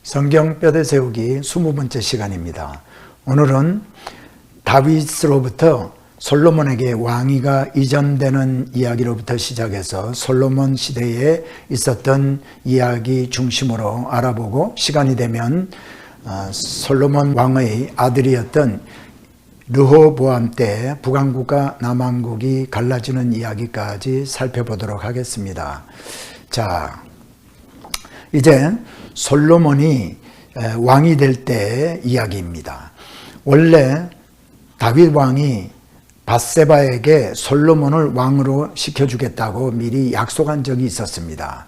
성경 뼈대 세우기 20번째 시간입니다. 오늘은 다윗으로부터 솔로몬에게 왕위가 이전되는 이야기로부터 시작해서 솔로몬 시대에 있었던 이야기 중심으로 알아보고 시간이 되면 솔로몬 왕의 아들이었던 르호보암 때 북왕국과 남왕국이 갈라지는 이야기까지 살펴보도록 하겠습니다. 자, 이제 솔로몬이 왕이 될 때의 이야기입니다. 원래 다윗 왕이 밧세바에게 솔로몬을 왕으로 시켜주겠다고 미리 약속한 적이 있었습니다.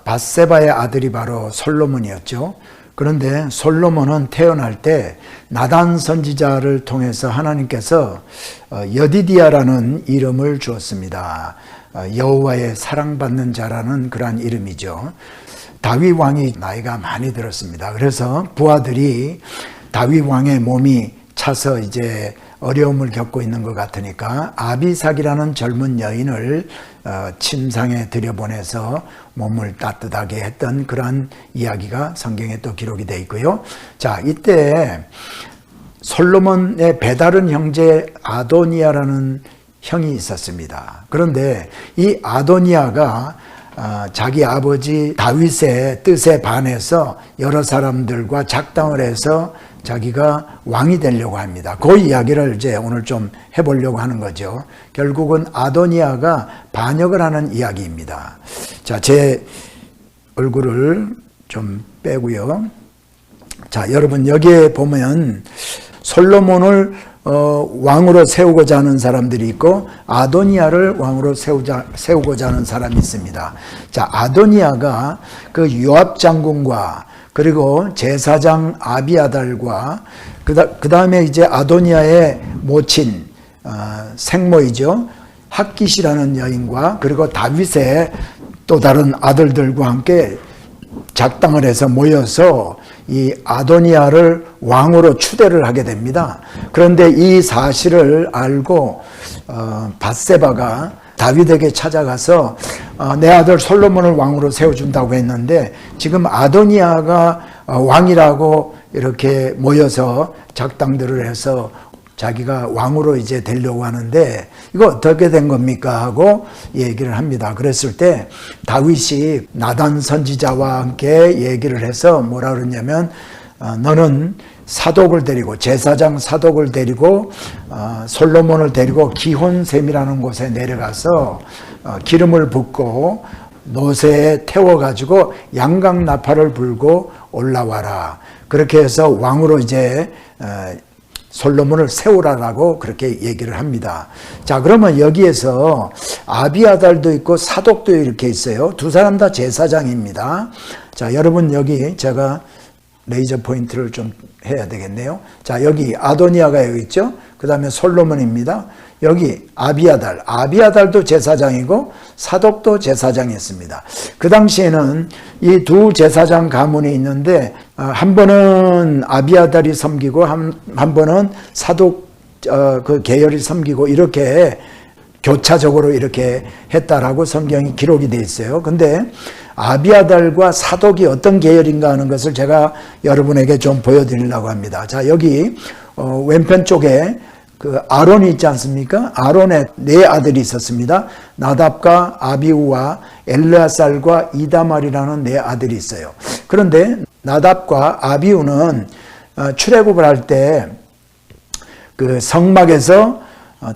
밧세바의 아들이 바로 솔로몬이었죠. 그런데 솔로몬은 태어날 때 나단 선지자를 통해서 하나님께서 여디디아라는 이름을 주었습니다. 여호와의 사랑받는 자라는 그러한 이름이죠. 다윗 왕이 나이가 많이 들었습니다. 그래서 부하들이 다윗 왕의 몸이 차서 이제 어려움을 겪고 있는 것 같으니까 아비삭이라는 젊은 여인을 침상에 들여보내서 몸을 따뜻하게 했던 그러한 이야기가 성경에 또 기록이 되어 있고요. 자, 이때 솔로몬의 배다른 형제 아도니아라는 형이 있었습니다. 그런데 이 아도니아가 자기 아버지 다윗의 뜻에 반해서 여러 사람들과 작당을 해서 자기가 왕이 되려고 합니다. 그 이야기를 이제 오늘 좀 해보려고 하는 거죠. 결국은 아도니아가 반역을 하는 이야기입니다. 자, 제 얼굴을 좀 빼고요. 자, 여러분 여기에 보면 솔로몬을 왕으로 세우고자 하는 사람들이 있고 아도니아를 왕으로 세우고자 하는 사람이 있습니다. 자, 아도니아가 그 요압 장군과 그리고 제사장 아비아달과 그 다음에 이제 아도니아의 모친 생모이죠. 핫깃이라는 여인과 그리고 다윗의 또 다른 아들들과 함께 작당을 해서 모여서 이 아도니아를 왕으로 추대를 하게 됩니다. 그런데 이 사실을 알고 밧세바가 다윗에게 찾아가서 내 아들 솔로몬을 왕으로 세워준다고 했는데 지금 아도니아가 왕이라고 이렇게 모여서 작당들을 해서 자기가 왕으로 이제 되려고 하는데 이거 어떻게 된 겁니까? 하고 얘기를 합니다. 그랬을 때 다윗이 나단 선지자와 함께 얘기를 해서 뭐라 그러냐면 너는 사독을 데리고 제사장 사독을 데리고 솔로몬을 데리고 기혼샘이라는 곳에 내려가서 기름을 붓고 노새에 태워가지고 양강나팔을 불고 올라와라. 그렇게 해서 왕으로 이제 솔로몬을 세우라라고 그렇게 얘기를 합니다. 자, 그러면 여기에서 아비아달도 있고 사독도 이렇게 있어요. 두 사람 다 제사장입니다. 자, 여러분 여기 제가 레이저 포인트를 좀 해야 되겠네요. 자, 여기 아도니아가 여기 있죠. 그 다음에 솔로몬입니다. 여기 아비아달도 제사장이고 사독도 제사장이었습니다. 그 당시에는 이 두 제사장 가문이 있는데 한 번은 아비아달이 섬기고 한 번은 사독 그 계열이 섬기고 이렇게 교차적으로 이렇게 했다라고 성경이 기록이 되어 있어요. 근데 아비아달과 사독이 어떤 계열인가 하는 것을 제가 여러분에게 좀 보여드리려고 합니다. 자, 여기 왼편 쪽에 그 아론이 있지 않습니까? 아론의 네 아들이 있었습니다. 나답과 아비우와 엘르아살과 이다말이라는 네 아들이 있어요. 그런데 나답과 아비우는 출애굽을 할 때 그 성막에서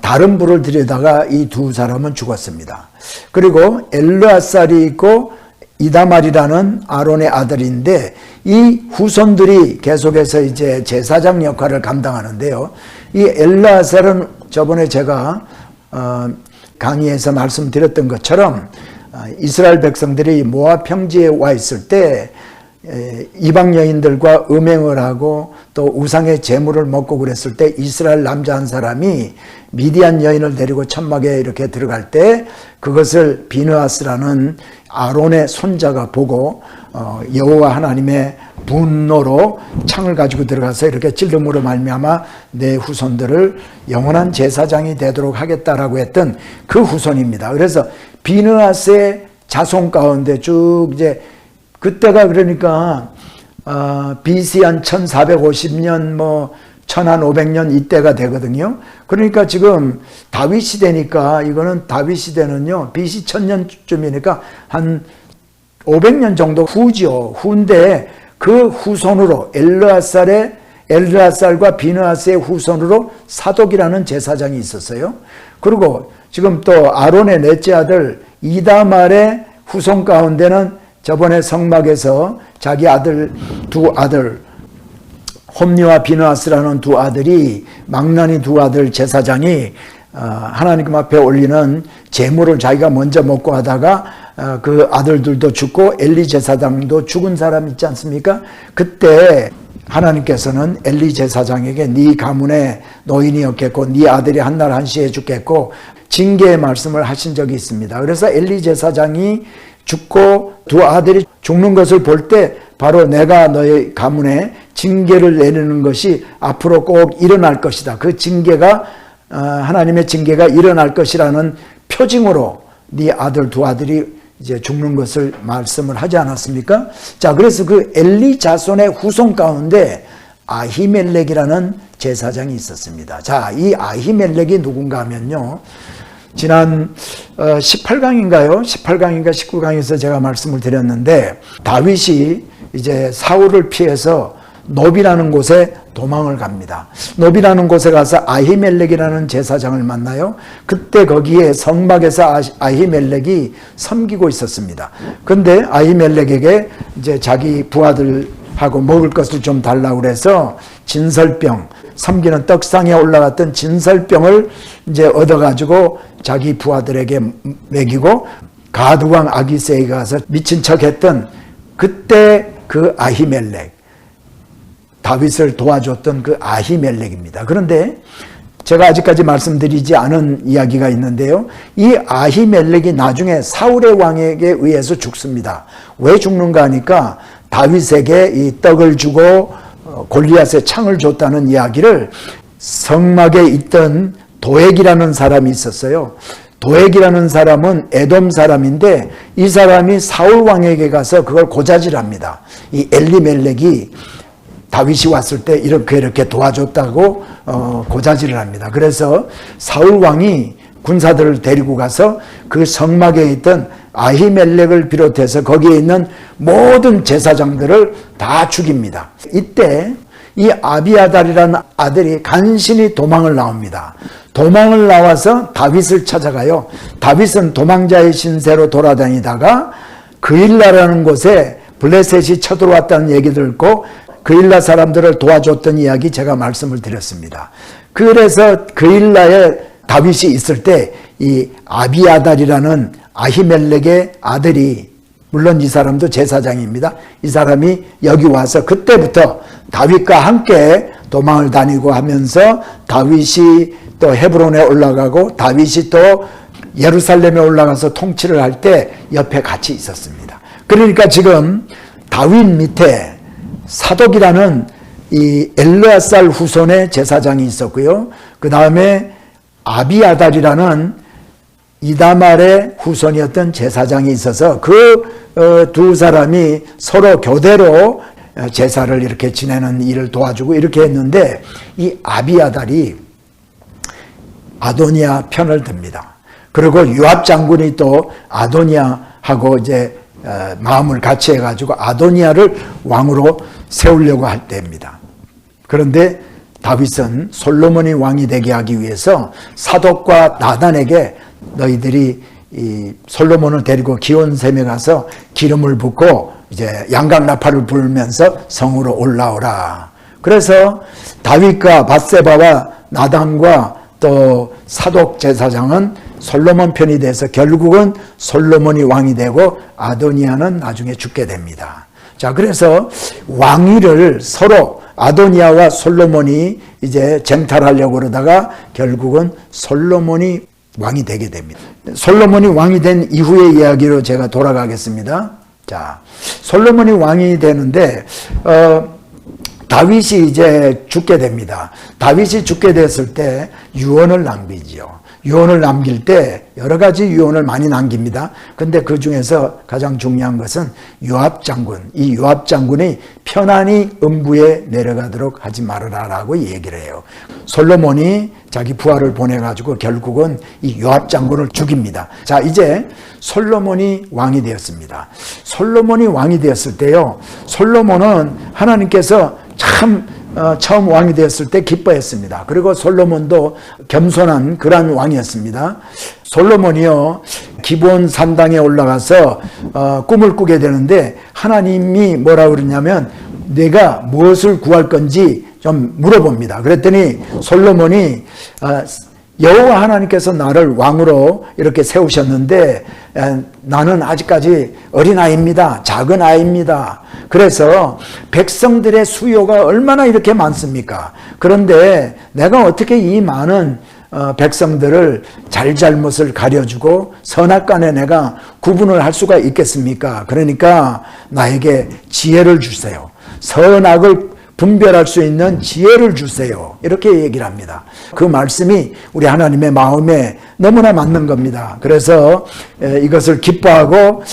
다른 불을 들여다가 이 두 사람은 죽었습니다. 그리고 엘르아살이 있고 이다말이라는 아론의 아들인데 이 후손들이 계속해서 이제 제사장 역할을 감당하는데요. 이 엘르아살은 저번에 제가 강의에서 말씀드렸던 것처럼 이스라엘 백성들이 모압 평지에 와 있을 때 이방 여인들과 음행을 하고 또 우상의 제물을 먹고 그랬을 때 이스라엘 남자 한 사람이 미디안 여인을 데리고 천막에 이렇게 들어갈 때 그것을 비느하스라는 아론의 손자가 보고 여호와 하나님의 분노로 창을 가지고 들어가서 이렇게 찔름으로 말미암아 내 후손들을 영원한 제사장이 되도록 하겠다라고 했던 그 후손입니다. 그래서 비느하스의 자손 가운데 쭉 이제 그때가 그러니까 BC 한 1450년 뭐 1500년 이때가 되거든요. 그러니까 지금 다윗 시대니까 이거는 다윗 시대는요. BC 1000년쯤이니까 한 500년 정도 후죠. 후인데 그 후손으로 엘르아살과 비느하스의 후손으로 사독이라는 제사장이 있었어요. 그리고 지금 또 아론의 넷째 아들 이다말의 후손 가운데는 저번에 성막에서 자기 두 아들 홈리와 비느하스라는 두 아들이 망나니 두 아들 제사장이 하나님 앞에 올리는 제물을 자기가 먼저 먹고 하다가 그 아들들도 죽고 엘리 제사장도 죽은 사람 있지 않습니까? 그때 하나님께서는 엘리 제사장에게 네 가문에 노인이 없겠고 네 아들이 한날 한시에 죽겠고 징계의 말씀을 하신 적이 있습니다. 그래서 엘리 제사장이 죽고 두 아들이 죽는 것을 볼 때 바로 내가 너의 가문에 징계를 내리는 것이 앞으로 꼭 일어날 것이다. 그 징계가 하나님의 징계가 일어날 것이라는 표징으로 네 아들 두 아들이 이제 죽는 것을 말씀을 하지 않았습니까? 자, 그래서 그 엘리 자손의 후손 가운데 아히멜렉이라는 제사장이 있었습니다. 자, 이 아히멜렉이 누군가 하면요. 지난 18강인가요? 18강인가 19강에서 제가 말씀을 드렸는데 다윗이 이제 사울을 피해서 노비라는 곳에 도망을 갑니다. 노비라는 곳에 가서 아히멜렉이라는 제사장을 만나요. 그때 거기에 성막에서 아히멜렉이 섬기고 있었습니다. 근데 아히멜렉에게 이제 자기 부하들하고 먹을 것을 좀 달라고 그래서 진설병, 섬기는 떡상에 올라갔던 진설병을 이제 얻어가지고 자기 부하들에게 먹이고 가두왕 아기새가 가서 미친 척했던 그때 그 아히멜렉, 다윗을 도와줬던 그 아히멜렉입니다. 그런데 제가 아직까지 말씀드리지 않은 이야기가 있는데요. 이 아히멜렉이 나중에 사울의 왕에게 의해서 죽습니다. 왜 죽는가 하니까 다윗에게 이 떡을 주고 골리앗의 창을 줬다는 이야기를 성막에 있던 도액이라는 사람이 있었어요. 도액이라는 사람은 에돔 사람인데 이 사람이 사울 왕에게 가서 그걸 고자질합니다. 이 엘리멜렉이 다윗이 왔을 때 이렇게 도와줬다고 고자질을 합니다. 그래서 사울 왕이 군사들을 데리고 가서 그 성막에 있던 아히멜렉을 비롯해서 거기에 있는 모든 제사장들을 다 죽입니다. 이때 이 아비아달이라는 아들이 간신히 도망을 나옵니다. 도망을 나와서 다윗을 찾아가요. 다윗은 도망자의 신세로 돌아다니다가 그일라라는 곳에 블레셋이 쳐들어왔다는 얘기 듣고 그일라 사람들을 도와줬던 이야기 제가 말씀을 드렸습니다. 그래서 그일라에 다윗이 있을 때 이 아비아달이라는 아히멜렉의 아들이, 물론 이 사람도 제사장입니다. 이 사람이 여기 와서 그때부터 다윗과 함께 도망을 다니고 하면서 다윗이 또 헤브론에 올라가고 다윗이 또 예루살렘에 올라가서 통치를 할 때 옆에 같이 있었습니다. 그러니까 지금 다윗 밑에 사독이라는 이 엘르아살 후손의 제사장이 있었고요. 그 다음에 아비아달이라는 이다말의 후손이었던 제사장이 있어서 그 두 사람이 서로 교대로 제사를 이렇게 지내는 일을 도와주고 이렇게 했는데 이 아비아달이 아도니아 편을 듭니다. 그리고 요압 장군이 또 아도니아하고 이제 마음을 같이 해가지고 아도니아를 왕으로 세우려고 할 때입니다. 그런데 다윗은 솔로몬이 왕이 되게 하기 위해서 사독과 나단에게 너희들이 이 솔로몬을 데리고 기온샘에 가서 기름을 붓고 이제 양각 나팔을 불면서 성으로 올라오라. 그래서 다윗과 밧세바와 나단과 또 사독 제사장은 솔로몬 편이 돼서 결국은 솔로몬이 왕이 되고 아도니아는 나중에 죽게 됩니다. 자, 그래서 왕위를 서로 아도니아와 솔로몬이 이제 쟁탈하려고 그러다가 결국은 솔로몬이 왕이 되게 됩니다. 솔로몬이 왕이 된 이후의 이야기로 제가 돌아가겠습니다. 자, 솔로몬이 왕이 되는데 다윗이 이제 죽게 됩니다. 다윗이 죽게 됐을 때 유언을 낭비지요. 유언을 남길 때 여러 가지 유언을 많이 남깁니다. 근데 그 중에서 가장 중요한 것은 요압 장군, 이 요압 장군이 편안히 음부에 내려가도록 하지 말아라라고 얘기를 해요. 솔로몬이 자기 부하를 보내가지고 결국은 이 요압 장군을 죽입니다. 자, 이제 솔로몬이 왕이 되었습니다. 솔로몬이 왕이 되었을 때요, 솔로몬은 하나님께서 참 처음 왕이 되었을 때 기뻐했습니다. 그리고 솔로몬도 겸손한 그러한 왕이었습니다. 솔로몬이요, 기브온 산당에 올라가서 꿈을 꾸게 되는데 하나님이 뭐라고 그러냐면 내가 무엇을 구할 건지 좀 물어봅니다. 그랬더니 솔로몬이 여호와 하나님께서 나를 왕으로 이렇게 세우셨는데 나는 아직까지 어린아이입니다. 작은 아이입니다. 그래서 백성들의 수요가 얼마나 이렇게 많습니까? 그런데 내가 어떻게 이 많은 백성들을 잘잘못을 가려주고 선악간에 내가 구분을 할 수가 있겠습니까? 그러니까 나에게 지혜를 주세요. 선악을 분별할 수 있는 지혜를 주세요. 이렇게 얘기를 합니다. 그 말씀이 우리 하나님의 마음에 너무나 맞는 겁니다. 그래서 이것을 기뻐하고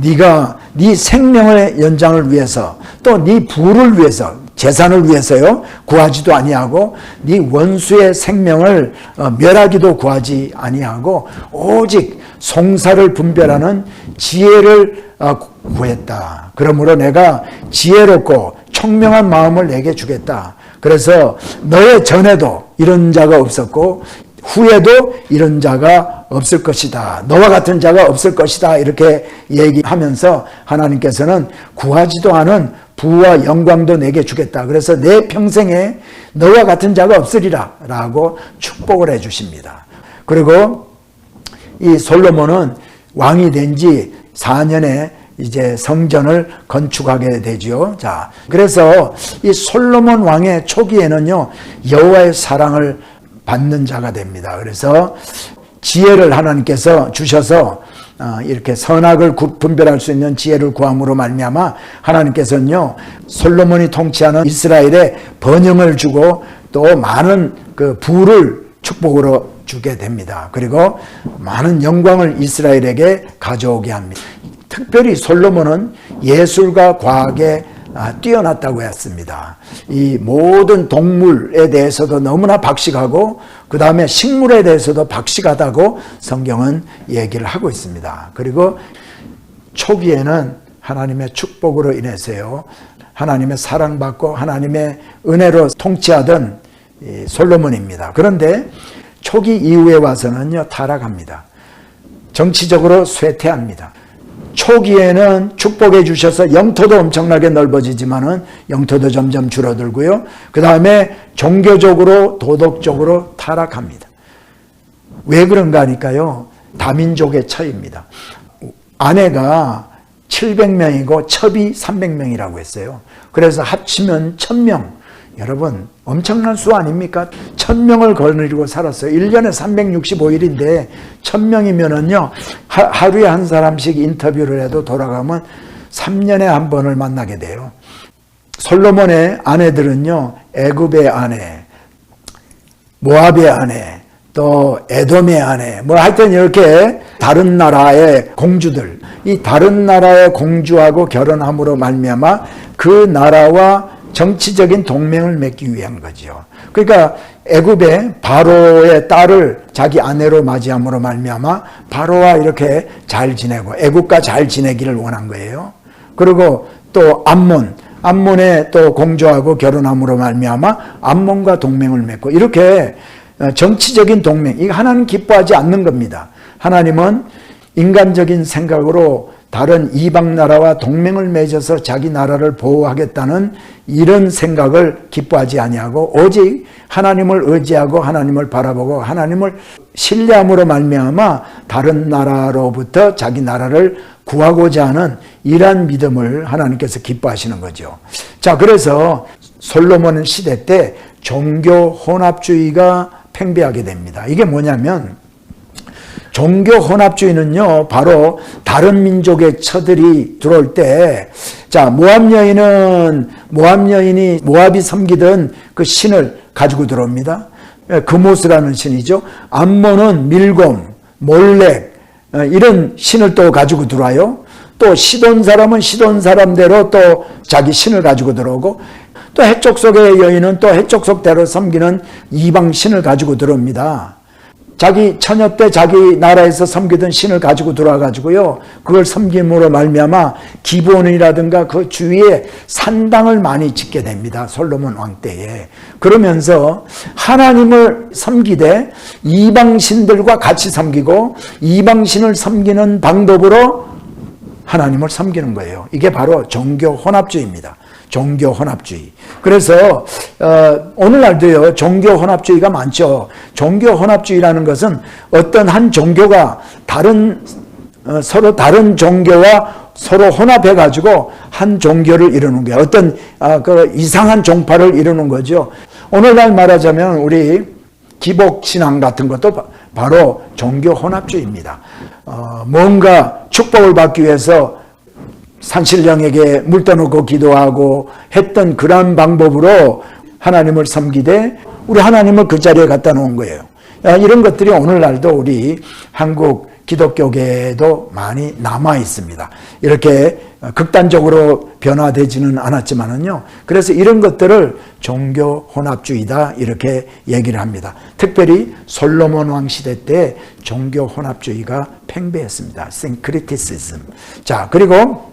네가 네 생명의 연장을 위해서 또 네 부를 위해서 재산을 위해서요 구하지도 아니하고 네 원수의 생명을 멸하기도 구하지 아니하고 오직 송사를 분별하는 지혜를 구했다. 그러므로 내가 지혜롭고 청명한 마음을 내게 주겠다. 그래서 너의 전에도 이런 자가 없었고 후에도 이런 자가 없을 것이다. 너와 같은 자가 없을 것이다. 이렇게 얘기하면서 하나님께서는 구하지도 않은 부와 영광도 내게 주겠다. 그래서 내 평생에 너와 같은 자가 없으리라 라고 축복을 해 주십니다. 그리고 이 솔로몬은 왕이 된 지 4년에 이제 성전을 건축하게 되죠. 자, 그래서 이 솔로몬 왕의 초기에는요, 여호와의 사랑을 받는 자가 됩니다. 그래서 지혜를 하나님께서 주셔서 이렇게 선악을 분별할 수 있는 지혜를 구함으로 말미암아 하나님께서는요, 솔로몬이 통치하는 이스라엘에 번영을 주고 또 많은 그 부를 축복으로 주게 됩니다. 그리고 많은 영광을 이스라엘에게 가져오게 합니다. 특별히 솔로몬은 예술과 과학에 뛰어났다고 했습니다. 이 모든 동물에 대해서도 너무나 박식하고 그 다음에 식물에 대해서도 박식하다고 성경은 얘기를 하고 있습니다. 그리고 초기에는 하나님의 축복으로 인해서요, 하나님의 사랑받고 하나님의 은혜로 통치하던 솔로몬입니다. 그런데 초기 이후에 와서는요, 타락합니다. 정치적으로 쇠퇴합니다. 초기에는 축복해 주셔서 영토도 엄청나게 넓어지지만은 영토도 점점 줄어들고요. 그 다음에 종교적으로 도덕적으로 타락합니다. 왜 그런가 하니까요, 다민족의 처입니다. 아내가 700명이고 첩이 300명이라고 했어요. 그래서 합치면 1000명. 여러분 엄청난 수 아닙니까? 1000명을 거느리고 살았어요. 1년에 365일인데 1000명이면은요 하루에 한 사람씩 인터뷰를 해도 돌아가면 3년에 한 번을 만나게 돼요. 솔로몬의 아내들은요, 애굽의 아내, 모압의 아내, 또 에돔의 아내, 뭐 하여튼 이렇게 다른 나라의 공주들, 이 다른 나라의 공주하고 결혼함으로 말미암아 그 나라와 정치적인 동맹을 맺기 위한 거죠. 그러니까 애굽의 바로의 딸을 자기 아내로 맞이함으로 말미암아 바로와 이렇게 잘 지내고 애굽과 잘 지내기를 원한 거예요. 그리고 또 암몬의 또 공주하고 결혼함으로 말미암아 암몬과 동맹을 맺고 이렇게 정치적인 동맹, 이거 하나님 기뻐하지 않는 겁니다. 하나님은 인간적인 생각으로 다른 이방 나라와 동맹을 맺어서 자기 나라를 보호하겠다는 이런 생각을 기뻐하지 아니하고 오직 하나님을 의지하고 하나님을 바라보고 하나님을 신뢰함으로 말미암아 다른 나라로부터 자기 나라를 구하고자 하는 이러한 믿음을 하나님께서 기뻐하시는 거죠. 자, 그래서 솔로몬 시대 때 종교 혼합주의가 팽배하게 됩니다. 이게 뭐냐면 종교 혼합주의는요, 바로 다른 민족의 처들이 들어올 때, 자, 모압 여인이 모압이 섬기던 그 신을 가지고 들어옵니다. 그모스라는 신이죠. 암몬은 밀곰, 몰렉 이런 신을 또 가지고 들어와요. 또 시돈 사람은 시돈 사람대로 또 자기 신을 가지고 들어오고, 또 해쪽 속의 여인은 또 해쪽 속대로 섬기는 이방 신을 가지고 들어옵니다. 자기 처녀 때 자기 나라에서 섬기던 신을 가지고 들어와가지고요, 그걸 섬김으로 말미암아 기브온이라든가 그 주위에 산당을 많이 짓게 됩니다. 솔로몬 왕 때에. 그러면서 하나님을 섬기되 이방 신들과 같이 섬기고 이방 신을 섬기는 방법으로 하나님을 섬기는 거예요. 이게 바로 종교 혼합주의입니다. 종교 혼합주의. 그래서 오늘날도요, 종교 혼합주의가 많죠. 종교 혼합주의라는 것은 어떤 한 종교가 서로 다른 종교와 서로 혼합해 가지고 한 종교를 이루는 거예요. 어떤 그 이상한 종파를 이루는 거죠. 오늘날 말하자면 우리 기복신앙 같은 것도 바로 종교 혼합주의입니다. 뭔가 축복을 받기 위해서 산신령에게 물 떠놓고 기도하고 했던 그런 방법으로 하나님을 섬기되 우리 하나님을 그 자리에 갖다 놓은 거예요. 이런 것들이 오늘날도 우리 한국 기독교계에도 많이 남아 있습니다. 이렇게 극단적으로 변화되지는 않았지만은요. 그래서 이런 것들을 종교 혼합주의다 이렇게 얘기를 합니다. 특별히 솔로몬 왕 시대 때 종교 혼합주의가 팽배했습니다. 싱크리티시즘. 자, 그리고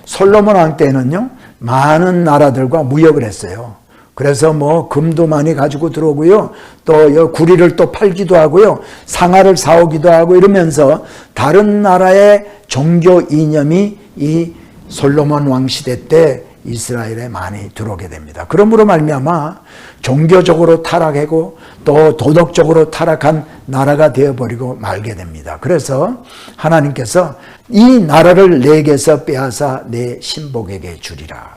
솔로몬 왕 때는요, 많은 나라들과 무역을 했어요. 그래서 뭐 금도 많이 가지고 들어오고요, 또 구리를 또 팔기도 하고요, 상아를 사오기도 하고 이러면서 다른 나라의 종교 이념이 이 솔로몬 왕 시대 때 이스라엘에 많이 들어오게 됩니다. 그러므로 말미암아 종교적으로 타락하고 또 도덕적으로 타락한 나라가 되어버리고 말게 됩니다. 그래서 하나님께서 이 나라를 내게서 빼앗아 내 신복에게 주리라.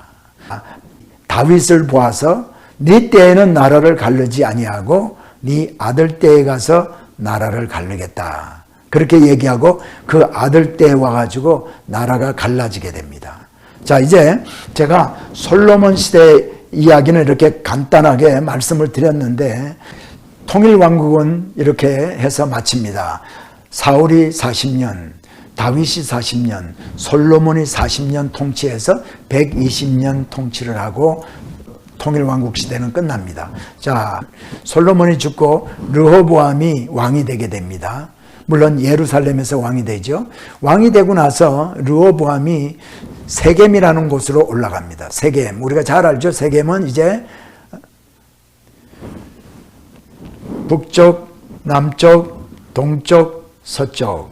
다윗을 보아서 네 때에는 나라를 갈르지 아니하고 네 아들 때에 가서 나라를 갈르겠다. 그렇게 얘기하고 그 아들 때에 와가지고 나라가 갈라지게 됩니다. 자, 이제 제가 솔로몬 시대 이야기는 이렇게 간단하게 말씀을 드렸는데 통일왕국은 이렇게 해서 마칩니다. 사울이 40년, 다윗이 40년, 솔로몬이 40년 통치해서 120년 통치를 하고 통일왕국 시대는 끝납니다. 자, 솔로몬이 죽고 르호보암이 왕이 되게 됩니다. 물론 예루살렘에서 왕이 되죠. 왕이 되고 나서 르호보암이 세겜이라는 곳으로 올라갑니다. 세겜. 우리가 잘 알죠. 세겜은 이제 북쪽, 남쪽, 동쪽, 서쪽.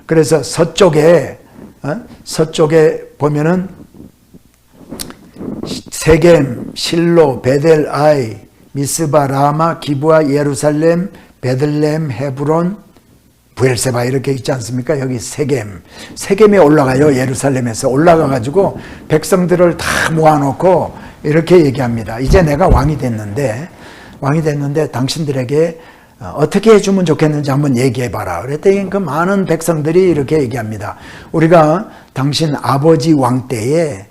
그래서 서쪽에 보면은 세겜, 실로, 베델, 아이, 미스바, 라마, 기브아, 예루살렘, 베들레헴, 헤브론, 부엘세바 이렇게 있지 않습니까? 여기 세겜에 올라가요. 예루살렘에서 올라가가지고 백성들을 다 모아놓고 이렇게 얘기합니다. 이제 내가 왕이 됐는데 당신들에게 어떻게 해주면 좋겠는지 한번 얘기해봐라. 그랬더니 그 많은 백성들이 이렇게 얘기합니다. 우리가 당신 아버지 왕 때에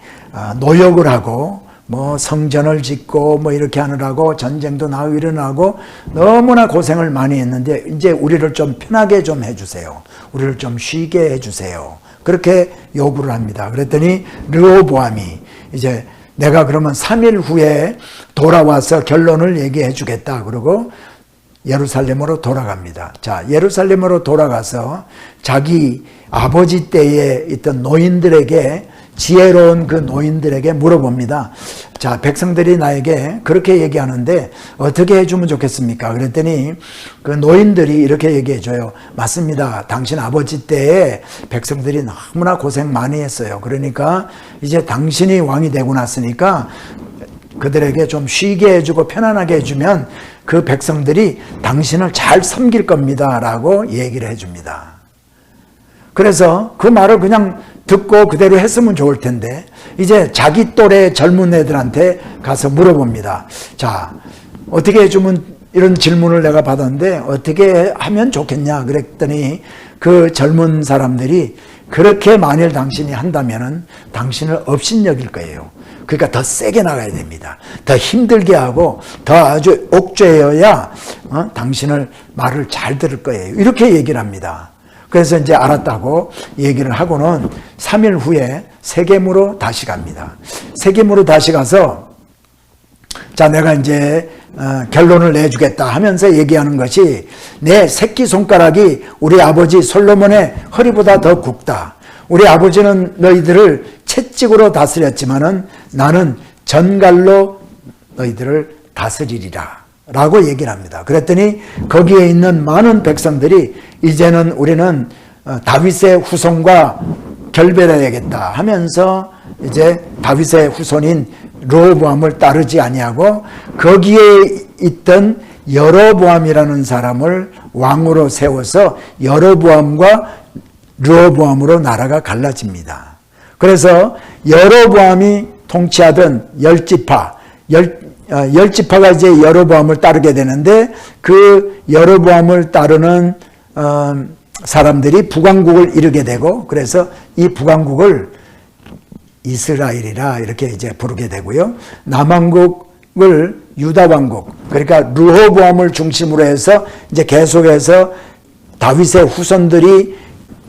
노역을 하고 뭐 성전을 짓고 뭐 이렇게 하느라고 전쟁도 나고 일어나고 너무나 고생을 많이 했는데 이제 우리를 좀 편하게 좀 해주세요. 우리를 좀 쉬게 해주세요. 그렇게 요구를 합니다. 그랬더니 르호보암이 이제 내가 그러면 3일 후에 돌아와서 결론을 얘기해 주겠다. 그러고 예루살렘으로 돌아갑니다. 자, 예루살렘으로 돌아가서 자기 아버지 때에 있던 노인들에게 지혜로운 그 노인들에게 물어봅니다. 자, 백성들이 나에게 그렇게 얘기하는데 어떻게 해주면 좋겠습니까? 그랬더니 그 노인들이 이렇게 얘기해줘요. 맞습니다. 당신 아버지 때에 백성들이 너무나 고생 많이 했어요. 그러니까 이제 당신이 왕이 되고 났으니까 그들에게 좀 쉬게 해주고 편안하게 해주면 그 백성들이 당신을 잘 섬길 겁니다. 라고 얘기를 해줍니다. 그래서 그 말을 그냥 듣고 그대로 했으면 좋을 텐데 이제 자기 또래 젊은 애들한테 가서 물어봅니다. 자, 어떻게 해주면 이런 질문을 내가 받았는데 어떻게 하면 좋겠냐 그랬더니 그 젊은 사람들이 그렇게 만일 당신이 한다면은 당신을 업신여길 거예요. 그러니까 더 세게 나가야 됩니다. 더 힘들게 하고 더 아주 옥죄어야 당신을 말을 잘 들을 거예요. 이렇게 얘기를 합니다. 그래서 이제 알았다고 얘기를 하고는 3일 후에 세겜으로 다시 갑니다. 세겜으로 다시 가서 자, 내가 이제 결론을 내주겠다 하면서 얘기하는 것이 내 새끼손가락이 우리 아버지 솔로몬의 허리보다 더 굵다. 우리 아버지는 너희들을 채찍으로 다스렸지만은 나는 전갈로 너희들을 다스리리라 라고 얘기를 합니다. 그랬더니 거기에 있는 많은 백성들이 이제는 우리는 다윗의 후손과 결별해야겠다 하면서 이제 다윗의 후손인 르호보암을 따르지 아니하고 거기에 있던 여로보암이라는 사람을 왕으로 세워서 여로보암과 르호보암으로 나라가 갈라집니다. 그래서 여로보암이 통치하던 10지파, 10지파가 이제 여로보암을 따르게 되는데 그 여로보암을 따르는 사람들이 북왕국을 이루게 되고 그래서 이 북왕국을 이스라엘이라 이렇게 이제 부르게 되고요. 남왕국을 유다왕국, 그러니까 르호보암을 중심으로 해서 이제 계속해서 다윗의 후손들이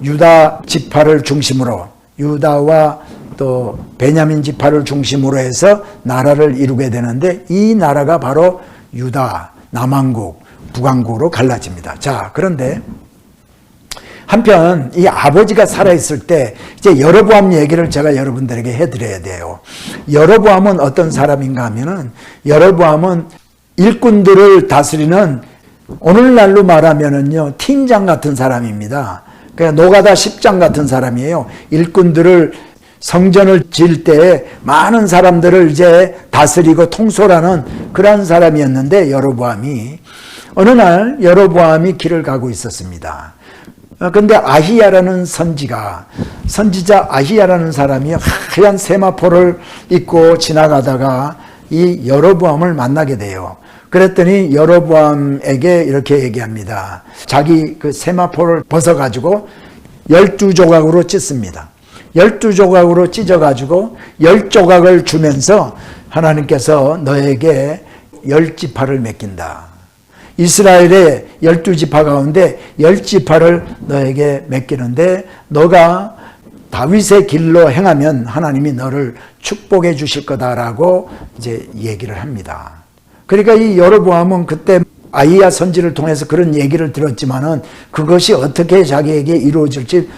유다 지파를 중심으로 유다와 또 베냐민 지파를 중심으로 해서 나라를 이루게 되는데 이 나라가 바로 유다, 남왕국, 북왕국으로 갈라집니다. 자, 그런데 한편 이 아버지가 살아있을 때 이제 여로보암 얘기를 제가 여러분들에게 해드려야 돼요. 여로보암은 어떤 사람인가 하면은 여로보암은 일꾼들을 다스리는 오늘날로 말하면은요 팀장 같은 사람입니다. 그러니까 노가다 10장 같은 사람이에요. 일꾼들을 성전을 지을 때 많은 사람들을 이제 다스리고 통솔하는 그런 사람이었는데 여로보암이 어느 날 여로보암이 길을 가고 있었습니다. 근데 아히야라는 선지자 아히야라는 사람이 하얀 세마포를 입고 지나가다가 이 여로보암을 만나게 돼요. 그랬더니 여로보암에게 이렇게 얘기합니다. 자기 그 세마포를 벗어가지고 12조각으로 찢습니다. 12조각으로 찢어가지고 10조각을 주면서 하나님께서 너에게 10지파를 맡긴다. 이스라엘의 12지파 가운데 10지파를 너에게 맡기는데 너가 다윗의 길로 행하면 하나님이 너를 축복해 주실 거다라고 이제 얘기를 합니다. 그러니까 이 여로보암은 그때 아히야 선지를 통해서 그런 얘기를 들었지만은 그것이 어떻게 자기에게 이루어질지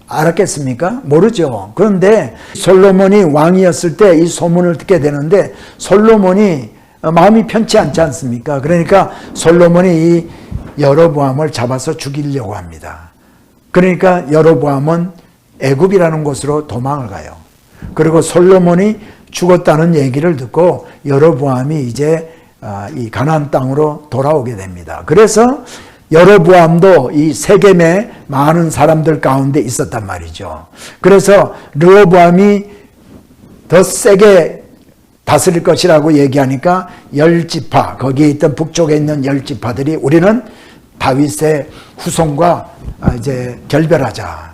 알았겠습니까? 모르죠. 그런데 솔로몬이 왕이었을 때 이 소문을 듣게 되는데 솔로몬이 마음이 편치 않지 않습니까? 그러니까 솔로몬이 이 여로보암을 잡아서 죽이려고 합니다. 그러니까 여로보암은 애굽이라는 곳으로 도망을 가요. 그리고 솔로몬이 죽었다는 얘기를 듣고 여로보암이 이제 이 가나안 땅으로 돌아오게 됩니다. 그래서 여로보암도 이 세겜의 많은 사람들 가운데 있었단 말이죠. 그래서 르호보암이 더 세게 다스릴 것이라고 얘기하니까 10지파, 거기에 있던 북쪽에 있는 10지파들이 우리는 다윗의 후손과 이제 결별하자.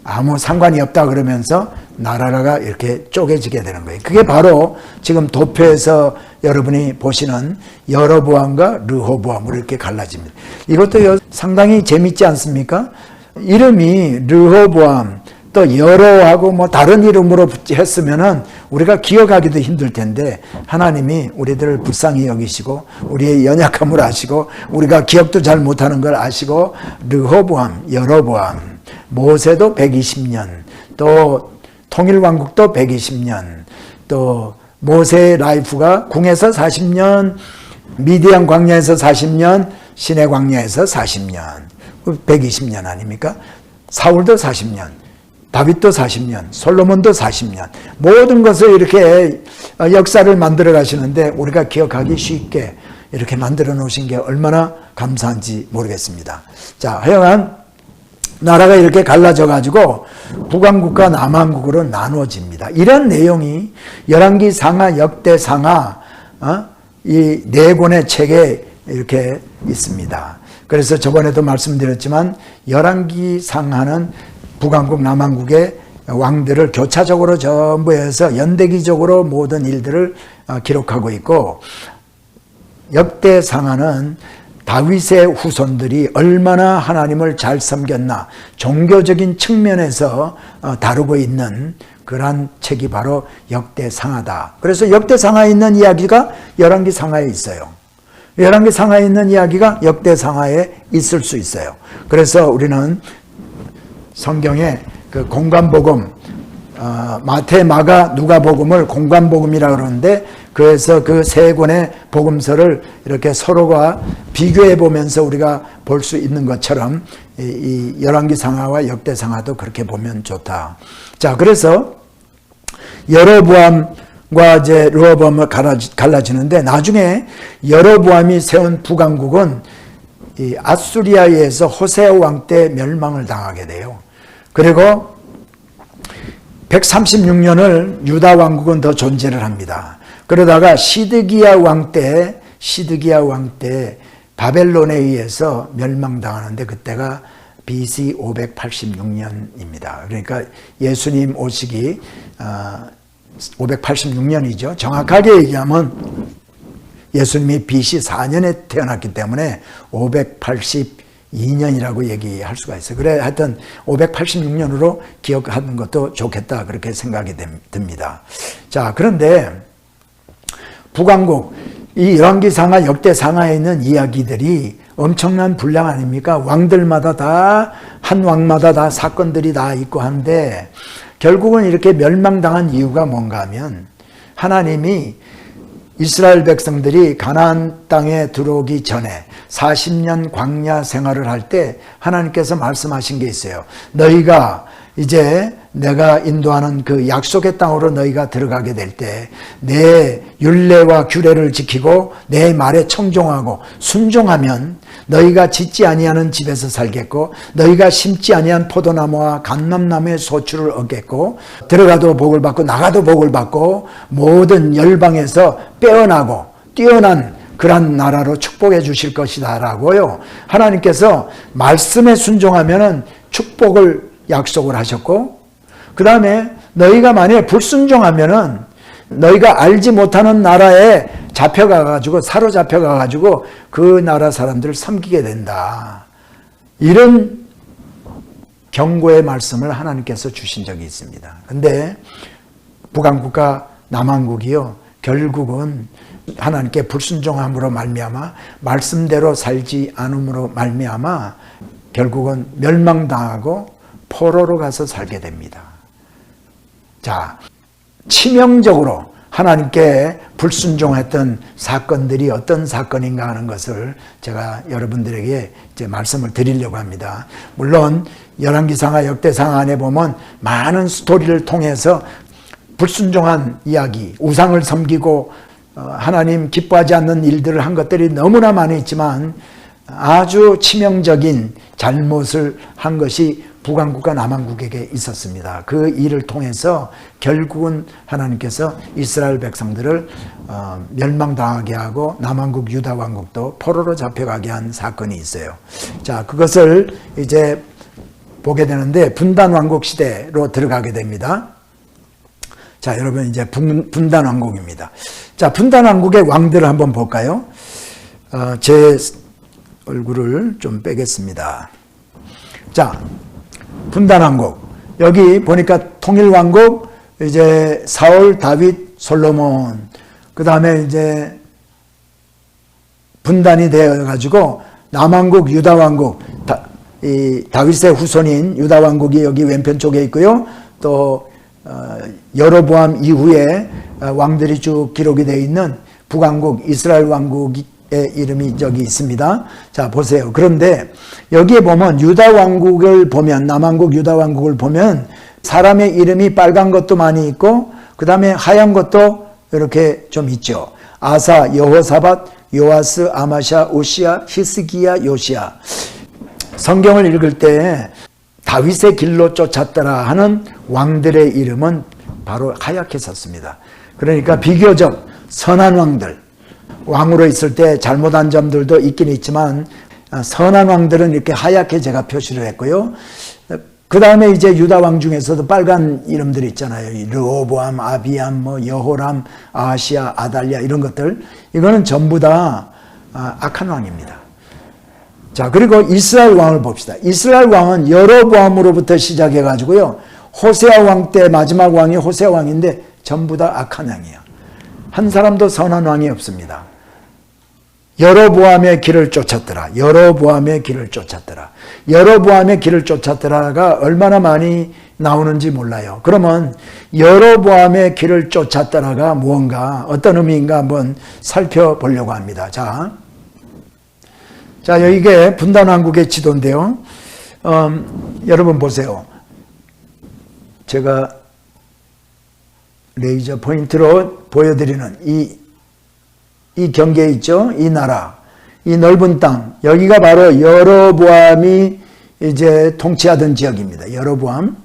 아무 상관이 없다 그러면서 나라가 이렇게 쪼개지게 되는 거예요. 그게 바로 지금 도표에서 여러분이 보시는 여로보암과 르호보암으로 이렇게 갈라집니다. 이것도 상당히 재밌지 않습니까? 이름이 르호보암 또 여로하고 뭐 다른 이름으로 했으면은 우리가 기억하기도 힘들 텐데 하나님이 우리들을 불쌍히 여기시고 우리의 연약함을 아시고 우리가 기억도 잘 못하는 걸 아시고 르호보암, 여로보암, 모세도 120년, 또 통일왕국도 120년, 또 모세의 라이프가 궁에서 40년, 미디안 광야에서 40년, 시내 광야에서 40년, 120년 아닙니까? 사울도 40년, 다윗도 40년, 솔로몬도 40년, 모든 것을 이렇게 역사를 만들어 가시는데 우리가 기억하기 쉽게 이렇게 만들어 놓으신 게 얼마나 감사한지 모르겠습니다. 자, 하여간 나라가 이렇게 갈라져 가지고 북왕국과 남왕국으로 나누어집니다. 이런 내용이 열왕기 상하, 역대 상하 이 네 권의 책에 이렇게 있습니다. 그래서 저번에도 말씀드렸지만 열왕기 상하는 북왕국 남왕국의 왕들을 교차적으로 전부 해서 연대기적으로 모든 일들을 기록하고 있고, 역대상하는 다윗의 후손들이 얼마나 하나님을 잘 섬겼나 종교적인 측면에서 다루고 있는 그러한 책이 바로 역대상하다. 그래서 역대상하에 있는 이야기가 열왕기상하에 있어요. 열왕기상하에 있는 이야기가 역대상하에 있을 수 있어요. 그래서 우리는 성경에 그 공관복음, 마태, 마가, 누가복음을 공관복음이라고 그러는데, 그래서 그 세 권의 복음서를 이렇게 서로가 비교해 보면서 우리가 볼 수 있는 것처럼 이 열왕기상하와 역대상하도 그렇게 보면 좋다. 자, 그래서 여로보암과 이제 르호보암을 갈라지는데, 나중에 여로보암이 세운 북왕국은 이 아수리아에 의해서 호세아 왕 때 멸망을 당하게 돼요. 그리고 136년을 유다 왕국은 더 존재를 합니다. 그러다가 시드기야 왕 때 바벨론에 의해서 멸망당하는데, 그때가 BC 586년입니다. 그러니까 예수님 오시기 586년이죠. 정확하게 얘기하면 예수님이 BC 4년에 태어났기 때문에 582년이라고 얘기할 수가 있어요. 그래, 하여튼 586년으로 기억하는 것도 좋겠다, 그렇게 생각이 듭니다. 자, 그런데 북왕국, 이 열왕기상하, 역대상하에 있는 이야기들이 엄청난 분량 아닙니까? 왕들마다 다, 한 왕마다 다 사건들이 다 있고 한데, 결국은 이렇게 멸망당한 이유가 뭔가 하면, 하나님이 이스라엘 백성들이 가나안 땅에 들어오기 전에 40년 광야 생활을 할 때 하나님께서 말씀하신 게 있어요. 너희가 이제 내가 인도하는 그 약속의 땅으로 너희가 들어가게 될 때 내 율례와 규례를 지키고 내 말에 청종하고 순종하면 너희가 짓지 아니하는 집에서 살겠고, 너희가 심지 아니한 포도나무와 감람나무의 소출을 얻겠고, 들어가도 복을 받고 나가도 복을 받고 모든 열방에서 빼어나고 뛰어난 그런 나라로 축복해 주실 것이다 라고요. 하나님께서 말씀에 순종하면 축복을 약속을 하셨고, 그 다음에 너희가 만약에 불순종하면은 너희가 알지 못하는 나라에 잡혀가가지고, 사로잡혀가가지고 그 나라 사람들을 섬기게 된다. 이런 경고의 말씀을 하나님께서 주신 적이 있습니다. 근데 북왕국과 남왕국이요, 결국은 하나님께 불순종함으로 말미암아, 말씀대로 살지 않음으로 말미암아 결국은 멸망당하고 포로로 가서 살게 됩니다. 자, 치명적으로 하나님께 불순종했던 사건들이 어떤 사건인가 하는 것을 제가 여러분들에게 이제 말씀을 드리려고 합니다. 물론 열왕기상하, 역대상하 안에 보면 많은 스토리를 통해서 불순종한 이야기, 우상을 섬기고 하나님 기뻐하지 않는 일들을 한 것들이 너무나 많이 있지만, 아주 치명적인 잘못을 한 것이 북왕국과 남왕국에게 있었습니다. 그 일을 통해서 결국은 하나님께서 이스라엘 백성들을 멸망당하게 하고 남왕국 유다 왕국도 포로로 잡혀가게 한 사건이 있어요. 자, 그것을 이제 보게 되는데 분단 왕국 시대로 들어가게 됩니다. 자, 여러분 이제 분단 왕국입니다. 자, 분단 왕국의 왕들을 한번 볼까요? 제 얼굴을 좀 빼겠습니다. 자, 분단 왕국. 여기 보니까 통일 왕국, 이제 사울, 다윗, 솔로몬. 그 다음에 이제 분단이 되어 가지고 남왕국, 유다 왕국, 이 다윗의 후손인 유다 왕국이 여기 왼편 쪽에 있고요. 또 여로보암 이후에 왕들이 쭉 기록이 되어 있는 북왕국, 이스라엘 왕국의 이름이 저기 있습니다. 자, 보세요. 그런데 여기에 보면 유다 왕국을 보면, 남왕국 유다 왕국을 보면 사람의 이름이 빨간 것도 많이 있고, 그 다음에 하얀 것도 이렇게 좀 있죠. 아사, 여호사밧, 요아스, 아마샤, 오시야, 히스기야, 요시야. 성경을 읽을 때 다윗의 길로 쫓았더라 하는 왕들의 이름은 바로 하얗게 썼습니다. 그러니까 비교적 선한 왕들, 왕으로 있을 때 잘못한 점들도 있긴 있지만 선한 왕들은 이렇게 하얗게 제가 표시를 했고요. 그 다음에 이제 유다 왕 중에서도 빨간 이름들이 있잖아요. 르호보암, 아비암, 뭐 여호람, 아하시아, 아달랴 이런 것들. 이거는 전부 다 악한 왕입니다. 자, 그리고 이스라엘 왕을 봅시다. 이스라엘 왕은 여로보암으로부터 시작해 가지고요. 호세아 왕 때 마지막 왕이 호세아 왕인데 전부 다 악한 왕이에요. 한 사람도 선한 왕이 없습니다. 여로보암의 길을 쫓았더라. 여로보암의 길을 쫓았더라. 여로보암의 길을 쫓았더라가 얼마나 많이 나오는지 몰라요. 그러면 여로보암의 길을 쫓았더라가 무언가 어떤 의미인가 한번 살펴보려고 합니다. 자, 이게 분단왕국의 지도인데요. 여러분 보세요. 제가 레이저 포인트로 보여드리는 이 경계 있죠? 이 나라, 이 넓은 땅, 여기가 바로 여로보암이 이제 통치하던 지역입니다. 여로보암.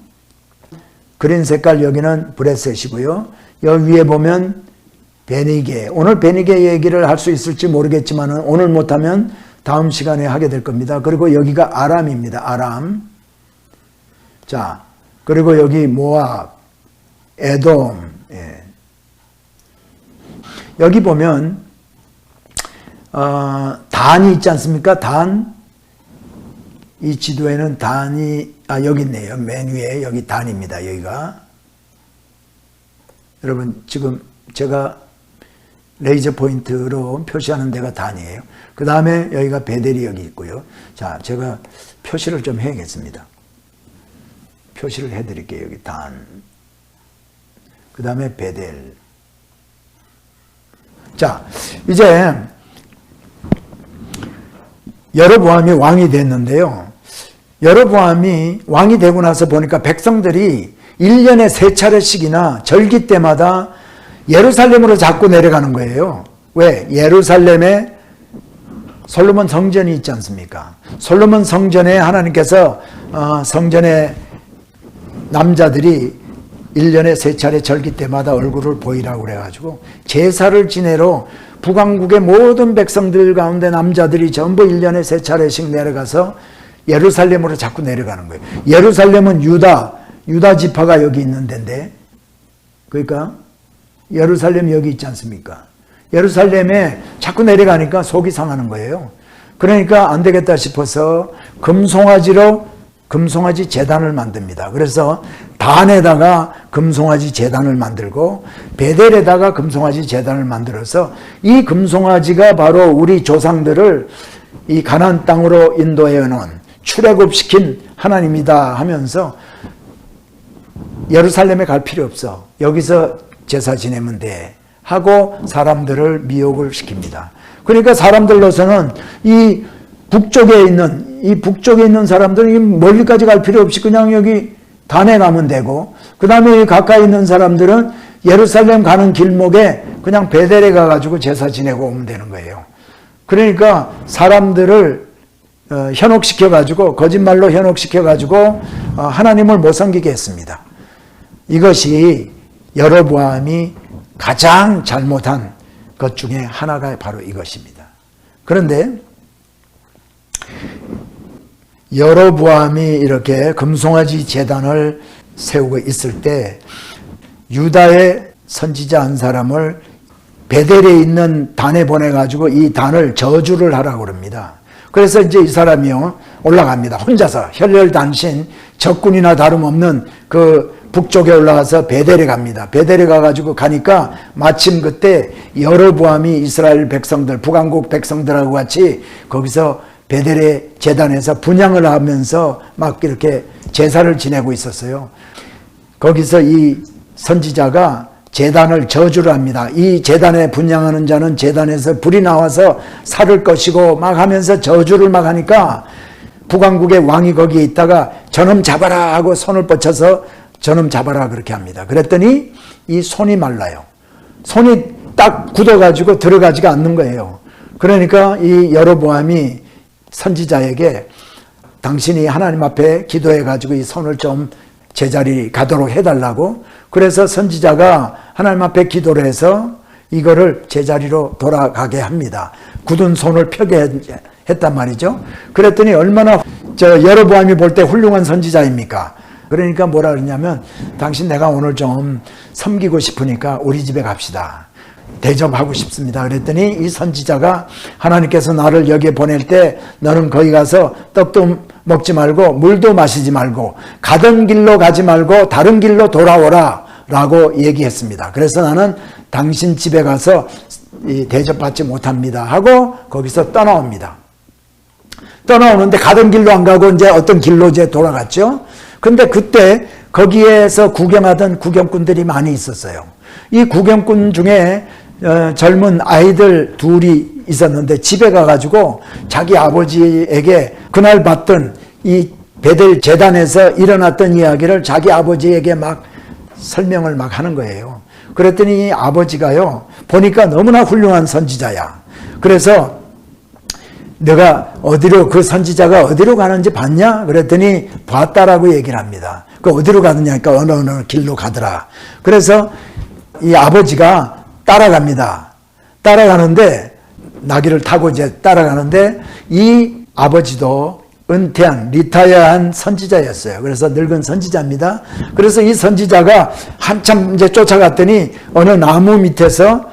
그린 색깔 여기는 브레셋이고요. 여기 위에 보면 베니게. 오늘 베니게 얘기를 할 수 있을지 모르겠지만 오늘 못하면 다음 시간에 하게 될 겁니다. 그리고 여기가 아람입니다. 아람. 자, 그리고 여기 모압, 에돔. 예. 여기 보면 단이 있지 않습니까? 단. 이 지도에는 단이 여기 있네요. 맨 위에 여기 단입니다. 여기가. 여러분 지금 제가 레이저 포인트로 표시하는 데가 단이에요. 그 다음에 여기가 베델이 여기 있고요. 자, 제가 표시를 좀 해야겠습니다. 표시를 해드릴게요. 여기 단. 그 다음에 베델. 자, 이제 여로보암이 왕이 됐는데요. 여로보암이 왕이 되고 나서 보니까 백성들이 1년에 3차례씩이나 절기 때마다 예루살렘으로 자꾸 내려가는 거예요. 왜? 예루살렘에 솔로몬 성전이 있지 않습니까? 솔로몬 성전에 하나님께서 성전에 남자들이 1년에 3차례 절기 때마다 얼굴을 보이라고 그래가지고 제사를 지내러 북왕국의 모든 백성들 가운데 남자들이 전부 1년에 3차례씩 내려가서 예루살렘으로 자꾸 내려가는 거예요. 예루살렘은 유다 지파가 여기 있는 데인데, 그러니까 예루살렘 여기 있지 않습니까? 예루살렘에 자꾸 내려가니까 속이 상하는 거예요. 그러니까 안 되겠다 싶어서 금송아지 제단을 만듭니다. 그래서 단에다가 금송아지 제단을 만들고 베델에다가 금송아지 제단을 만들어서 이 금송아지가 바로 우리 조상들을 이 가나안 땅으로 인도해 놓은 출애굽시킨 하나님이다 하면서 예루살렘에 갈 필요 없어. 여기서 제사 지내면 돼 하고 사람들을 미혹을 시킵니다. 그러니까 사람들로서는 이 북쪽에 있는 사람들은 멀리까지 갈 필요 없이 그냥 여기 단에 가면 되고, 그 다음에 가까이 있는 사람들은 예루살렘 가는 길목에 그냥 베델에 가가지고 제사 지내고 오면 되는 거예요. 그러니까 사람들을 현혹시켜가지고, 거짓말로 현혹시켜가지고 하나님을 못 섬기게 했습니다. 이것이 여로보암이 가장 잘못한 것 중에 하나가 바로 이것입니다. 그런데 여로보암이 이렇게 금송아지 제단을 세우고 있을 때 유다의 선지자 한 사람을 베델에 있는 단에 보내가지고 이 단을 저주를 하라고 그럽니다. 그래서 이제 이 사람이요 올라갑니다. 혼자서 혈혈단신 적군이나 다름없는 그 북쪽에 올라가서 베델에 갑니다. 베델에 가가지고 가니까 마침 그때 여로보암이 이스라엘 백성들, 북왕국 백성들하고 같이 거기서 베델의 제단에서 분향을 하면서 막 이렇게 제사를 지내고 있었어요. 거기서 이 선지자가 제단을 저주를 합니다. 이 제단에 분향하는 자는 제단에서 불이 나와서 살을 것이고 막 하면서 저주를 막 하니까 북왕국의 왕이 거기에 있다가 저놈 잡아라 하고 손을 뻗쳐서 저놈 잡아라 그렇게 합니다. 그랬더니 이 손이 말라요. 손이 딱 굳어가지고 들어가지가 않는 거예요. 그러니까 이 여로보암이 선지자에게 당신이 하나님 앞에 기도해가지고 이 손을 좀 제자리 가도록 해달라고, 그래서 선지자가 하나님 앞에 기도를 해서 이거를 제자리로 돌아가게 합니다. 굳은 손을 펴게 했단 말이죠. 그랬더니 얼마나 여로보암이 볼 때 훌륭한 선지자입니까? 그러니까 뭐라 그러냐면 당신 내가 오늘 좀 섬기고 싶으니까 우리 집에 갑시다. 대접하고 싶습니다. 그랬더니 이 선지자가 하나님께서 나를 여기에 보낼 때 너는 거기 가서 떡도 먹지 말고 물도 마시지 말고 가던 길로 가지 말고 다른 길로 돌아오라 라고 얘기했습니다. 그래서 나는 당신 집에 가서 대접받지 못합니다 하고 거기서 떠나옵니다. 떠나오는데 가던 길로 안 가고 이제 어떤 길로 이제 돌아갔죠. 근데 그때 거기에서 구경하던 구경꾼들이 많이 있었어요. 이 구경꾼 중에 젊은 아이들 둘이 있었는데 집에 가가지고 자기 아버지에게 그날 봤던 이 베델 제단에서 일어났던 이야기를 자기 아버지에게 막 설명을 막 하는 거예요. 그랬더니 이 아버지가요, 보니까 너무나 훌륭한 선지자야. 그래서 내가 어디로, 그 선지자가 어디로 가는지 봤냐? 그랬더니 봤다라고 얘기를 합니다. 그 어디로 가느냐니까 어느 길로 가더라. 그래서 이 아버지가 따라갑니다. 따라가는데 나귀를 타고 이제 따라가는데 이 아버지도 은퇴한 리타이어한 선지자였어요. 그래서 늙은 선지자입니다. 그래서 이 선지자가 한참 이제 쫓아갔더니 어느 나무 밑에서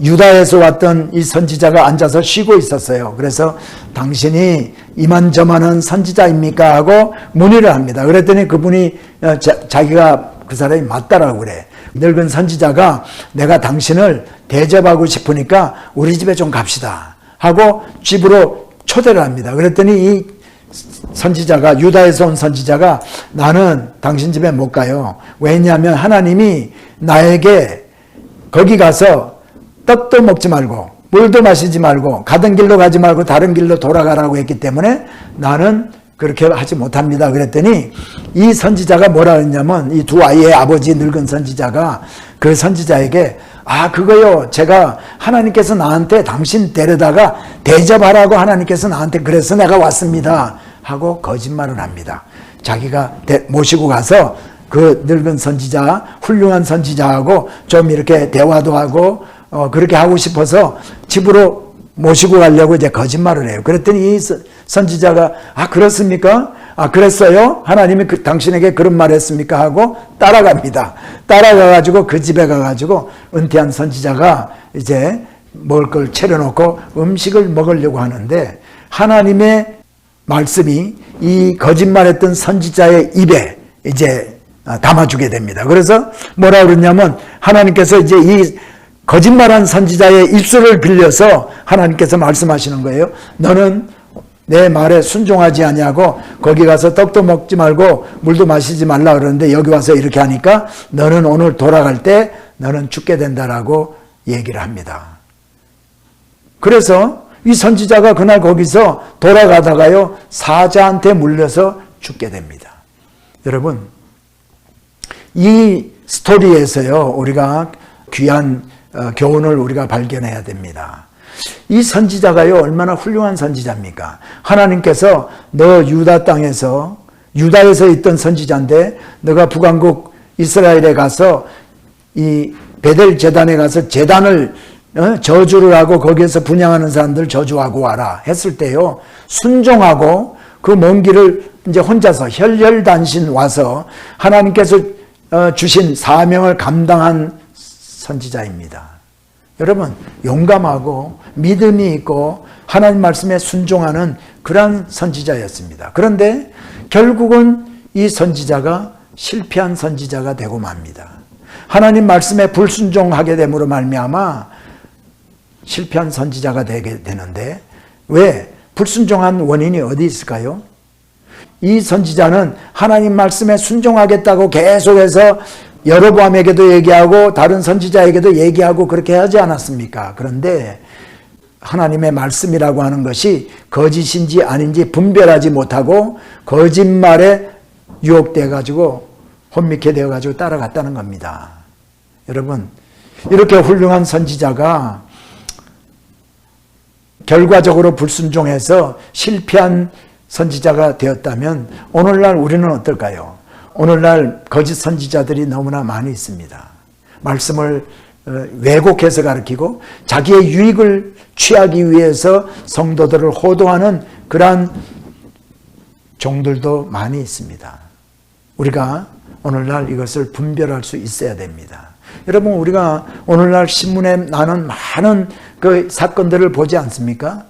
유다에서 왔던 이 선지자가 앉아서 쉬고 있었어요. 그래서 당신이 이만저만한 선지자입니까? 하고 문의를 합니다. 그랬더니 그분이 자기가 그 사람이 맞다라고 그래. 늙은 선지자가 내가 당신을 대접하고 싶으니까 우리 집에 좀 갑시다 하고 집으로 초대를 합니다. 그랬더니 이 선지자가, 유다에서 온 선지자가 나는 당신 집에 못 가요. 왜냐하면 하나님이 나에게 거기 가서 떡도 먹지 말고 물도 마시지 말고 가던 길로 가지 말고 다른 길로 돌아가라고 했기 때문에 나는 그렇게 하지 못합니다. 그랬더니 이 선지자가 뭐라 했냐면 이 두 아이의 아버지 늙은 선지자가 그 선지자에게 그거요, 제가 하나님께서 나한테 당신 데려다가 대접하라고 하나님께서 나한테 그래서 내가 왔습니다 하고 거짓말을 합니다. 자기가 모시고 가서 그 늙은 선지자, 훌륭한 선지자하고 좀 이렇게 대화도 하고 그렇게 하고 싶어서 집으로 모시고 가려고 이제 거짓말을 해요. 그랬더니 이 선지자가 그렇습니까? 그랬어요? 하나님이 당신에게 그런 말 했습니까? 하고 따라갑니다. 따라가가지고 그 집에 가가지고 은퇴한 선지자가 이제 먹을 걸 차려놓고 음식을 먹으려고 하는데 하나님의 말씀이 이 거짓말했던 선지자의 입에 이제 담아주게 됩니다. 그래서 뭐라 그러냐면 하나님께서 이제 이 거짓말한 선지자의 입술을 빌려서 하나님께서 말씀하시는 거예요. 너는 내 말에 순종하지 아니하고 거기 가서 떡도 먹지 말고 물도 마시지 말라 그러는데 여기 와서 이렇게 하니까 너는 오늘 돌아갈 때 너는 죽게 된다라고 얘기를 합니다. 그래서 이 선지자가 그날 거기서 돌아가다가요 사자한테 물려서 죽게 됩니다. 여러분, 이 스토리에서요 우리가 귀한 교훈을 우리가 발견해야 됩니다. 이 선지자가요 얼마나 훌륭한 선지자입니까? 하나님께서 너 유다 땅에서 유다에서 있던 선지자인데 너가 북왕국 이스라엘에 가서 이 베델 제단에 가서 제단을 저주를 하고 거기에서 분향하는 사람들 저주하고 와라 했을 때요 순종하고 그 먼 길을 이제 혼자서 혈혈단신 와서 하나님께서 주신 사명을 감당한 선지자입니다. 여러분, 용감하고 믿음이 있고 하나님 말씀에 순종하는 그러한 선지자였습니다. 그런데 결국은 이 선지자가 실패한 선지자가 되고 맙니다. 하나님 말씀에 불순종하게 됨으로 말미암아 실패한 선지자가 되게 되는데 왜? 불순종한 원인이 어디 있을까요? 이 선지자는 하나님 말씀에 순종하겠다고 계속해서 여로보암에게도 얘기하고 다른 선지자에게도 얘기하고 그렇게 하지 않았습니까? 그런데 하나님의 말씀이라고 하는 것이 거짓인지 아닌지 분별하지 못하고 거짓말에 유혹되어 가지고 혼미케 되어 가지고 따라갔다는 겁니다. 여러분, 이렇게 훌륭한 선지자가 결과적으로 불순종해서 실패한 선지자가 되었다면 오늘날 우리는 어떨까요? 오늘날 거짓 선지자들이 너무나 많이 있습니다. 말씀을 왜곡해서 가르치고 자기의 유익을 취하기 위해서 성도들을 호도하는 그러한 종들도 많이 있습니다. 우리가 오늘날 이것을 분별할 수 있어야 됩니다. 여러분, 우리가 오늘날 신문에 나는 많은 그 사건들을 보지 않습니까?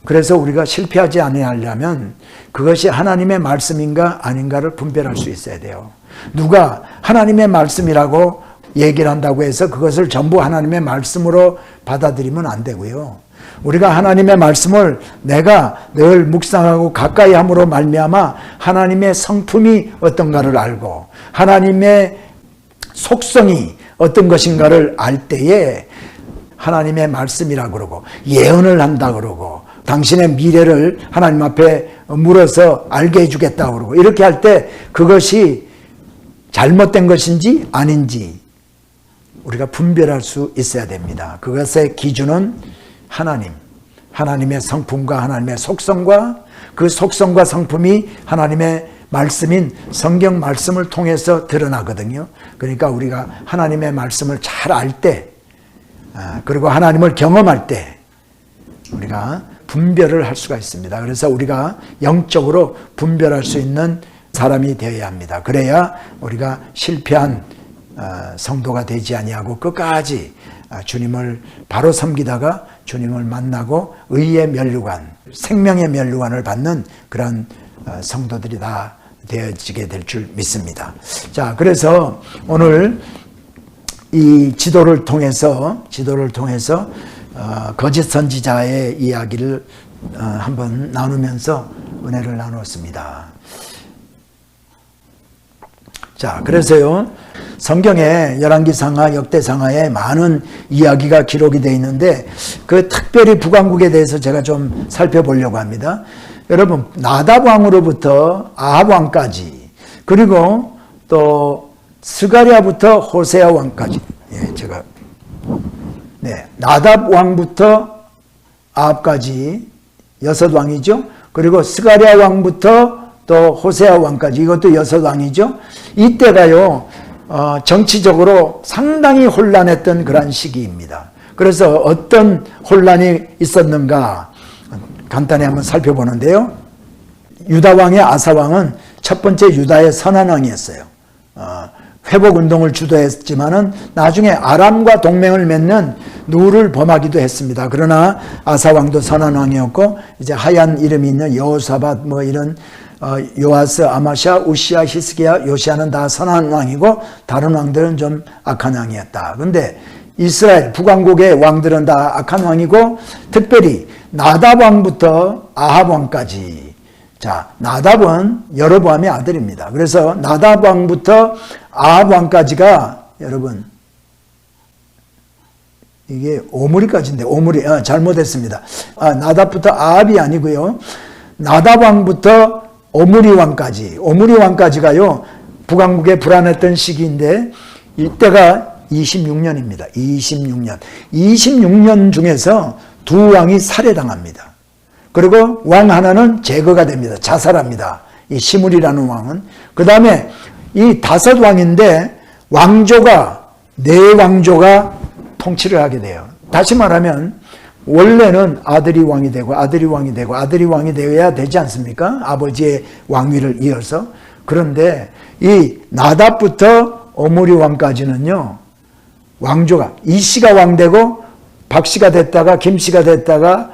그래서 우리가 실패하지 아니하려면 그것이 하나님의 말씀인가 아닌가를 분별할 수 있어야 돼요. 누가 하나님의 말씀이라고 얘기를 한다고 해서 그것을 전부 하나님의 말씀으로 받아들이면 안 되고요. 우리가 하나님의 말씀을 내가 늘 묵상하고 가까이 함으로 말미암아 하나님의 성품이 어떤가를 알고 하나님의 속성이 어떤 것인가를 알 때에 하나님의 말씀이라고 그러고 예언을 한다 그러고 당신의 미래를 하나님 앞에 물어서 알게 해주겠다고 그러고 이렇게 할 때 그것이 잘못된 것인지 아닌지 우리가 분별할 수 있어야 됩니다. 그것의 기준은 하나님의 성품과 하나님의 속성과 그 속성과 성품이 하나님의 말씀인 성경 말씀을 통해서 드러나거든요. 그러니까 우리가 하나님의 말씀을 잘 알 때 그리고 하나님을 경험할 때 우리가 분별을 할 수가 있습니다. 그래서 우리가 영적으로 분별할 수 있는 사람이 되어야 합니다. 그래야 우리가 실패한 성도가 되지 아니하고 끝까지 주님을 바로 섬기다가 주님을 만나고 의의 면류관, 생명의 면류관을 받는 그런 성도들이 다 되어지게 될 줄 믿습니다. 자, 그래서 오늘 이 지도를 통해서 거짓 선지자의 이야기를 한번 나누면서 은혜를 나누었습니다. 자, 그래서요, 성경에 열왕기상하, 역대상하에 많은 이야기가 기록이 되어 있는데 그 특별히 북왕국에 대해서 제가 좀 살펴보려고 합니다. 여러분, 나답 왕으로부터 아합 왕까지 그리고 또 스가랴부터 호세아 왕까지 나답 왕부터 아합까지 6왕이죠. 그리고 스가랴 왕부터 또 호세아 왕까지 이것도 6왕이죠. 이때가요 정치적으로 상당히 혼란했던 그런 시기입니다. 그래서 어떤 혼란이 있었는가 간단히 한번 살펴보는데요. 유다 왕의 아사 왕은 첫 번째 유다의 선한 왕이었어요. 회복운동을 주도했지만은 나중에 아람과 동맹을 맺는 누를 범하기도 했습니다. 그러나 아사 왕도 선한 왕이었고 이제 하얀 이름이 있는 여호사밧 이런 요아스, 아마샤, 우시야, 히스기야, 요시야는 다 선한 왕이고 다른 왕들은 좀 악한 왕이었다. 근데 이스라엘 북왕국의 왕들은 다 악한 왕이고 특별히 나답 왕부터 아합 왕까지. 자, 나답은 여로보암의 아들입니다. 그래서 나답 왕부터 아합 왕까지가 여러분 이게 오므리까지인데 잘못했습니다. 나답부터 아합이 아니고요. 나답 왕부터 오므리 왕까지가요 북왕국에 불안했던 시기인데 이때가 26년입니다. 26년 중에서 두 왕이 살해당합니다. 그리고 왕 하나는 제거가 됩니다. 자살합니다. 이 시므리라는 왕은. 그 다음에 이 5왕인데 네 왕조가 통치를 하게 돼요. 다시 말하면 원래는 아들이 왕이 되어야 되지 않습니까? 아버지의 왕위를 이어서. 그런데 이 나답부터 오므리 왕까지는요 왕조가 이씨가 왕되고 박씨가 됐다가 김씨가 됐다가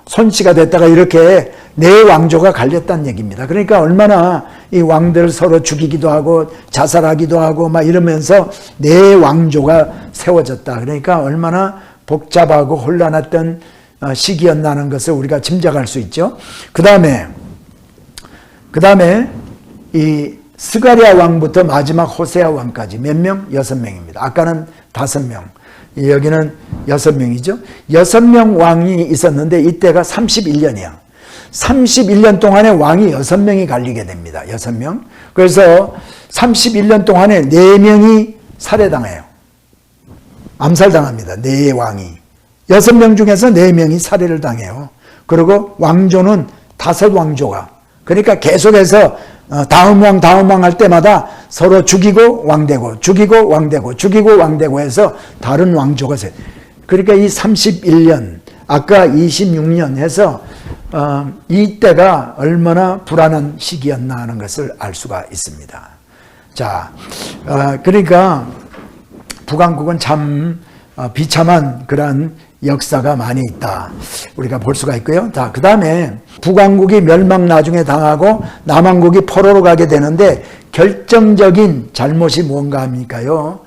손씨가 됐다가 이렇게 네 왕조가 갈렸다는 얘기입니다. 그러니까 얼마나 이 왕들 서로 죽이기도 하고 자살하기도 하고 막 이러면서 네 왕조가 세워졌다. 그러니까 얼마나 복잡하고 혼란했던 시기였다는 것을 우리가 짐작할 수 있죠. 그 다음에 이 스가랴 왕부터 마지막 호세아 왕까지 몇 명? 6명입니다. 아까는 5명. 여기는 6명이죠. 6명 왕이 있었는데 이때가 31년이야. 31년 동안에 왕이 6명이 갈리게 됩니다. 6명. 그래서 31년 동안에 4명이 살해당해요. 암살당합니다. 4왕이. 6명 중에서 4명이 살해를 당해요. 그리고 왕조는 5왕조가. 그러니까 계속해서 다음 왕 할 때마다 서로 죽이고 왕되고 해서 다른 왕조가 그러니까 이 31년 아까 26년 해서 이때가 얼마나 불안한 시기였나 하는 것을 알 수가 있습니다. 자, 그러니까 북왕국은 참 비참한 그런 역사가 많이 있다. 우리가 볼 수가 있고요. 자, 그 다음에 북왕국이 멸망 나중에 당하고 남왕국이 포로로 가게 되는데 결정적인 잘못이 무언가 합니까요?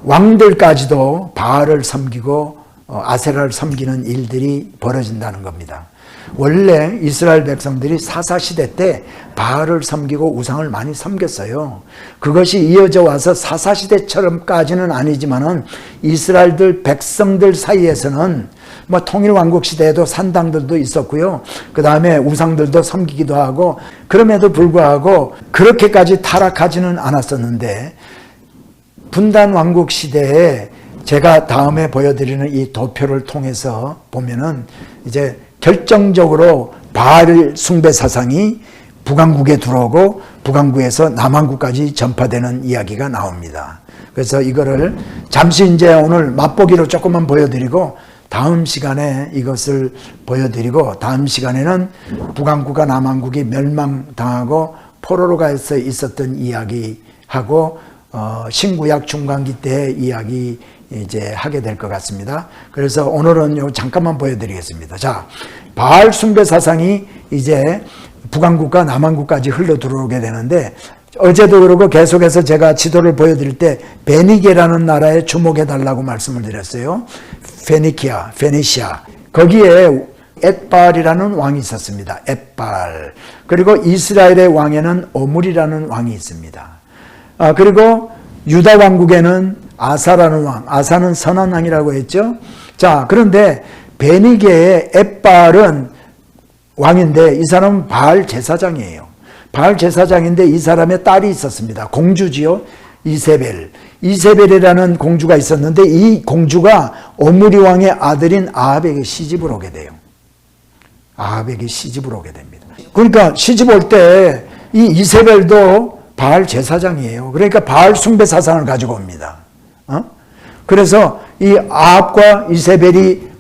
왕들까지도 바알을 섬기고 아세라를 섬기는 일들이 벌어진다는 겁니다. 원래 이스라엘 백성들이 사사시대 때 바알을 섬기고 우상을 많이 섬겼어요. 그것이 이어져 와서 사사시대처럼까지는 아니지만은 이스라엘들 백성들 사이에서는 뭐 통일왕국 시대에도 산당들도 있었고요. 그 다음에 우상들도 섬기기도 하고, 그럼에도 불구하고 그렇게까지 타락하지는 않았었는데, 분단왕국 시대에 제가 다음에 보여드리는 이 도표를 통해서 보면은 이제 결정적으로 바알 숭배 사상이 북왕국에 들어오고 북왕국에서 남왕국까지 전파되는 이야기가 나옵니다. 그래서 이거를 잠시 이제 오늘 맛보기로 조금만 보여드리고 다음 시간에 이것을 보여드리고, 다음 시간에는 북왕국과 남왕국이 멸망당하고 포로로 가서 있었던 이야기하고 신구약 중간기 때 이야기 이제 하게 될 것 같습니다. 그래서 오늘은 요 잠깐만 보여드리겠습니다. 자, 바알 숭배 사상이 이제 북왕국과 남왕국까지 흘러 들어오게 되는데, 어제도 그러고 계속해서 제가 지도를 보여드릴 때 베니게라는 나라에 주목해 달라고 말씀을 드렸어요. 페니시아. 거기에 엣발이라는 왕이 있었습니다. 엣발. 그리고 이스라엘의 왕에는 오므리라는 왕이 있습니다. 그리고 유다 왕국에는 아사라는 왕, 아사는 선한 왕이라고 했죠. 자, 그런데 베니게의 엣발은 왕인데 이 사람은 바알 제사장이에요. 바알 제사장인데 이 사람의 딸이 있었습니다. 공주지요. 이세벨이라는 공주가 있었는데 이 공주가 오므리 왕의 아들인 아합에게 시집을 오게 돼요. 아합에게 시집을 오게 됩니다. 그러니까 시집 올 때 이 이세벨도 바알 제사장이에요. 그러니까 바알 숭배 사상을 가지고 옵니다. 그래서 이 아합과 이세벨이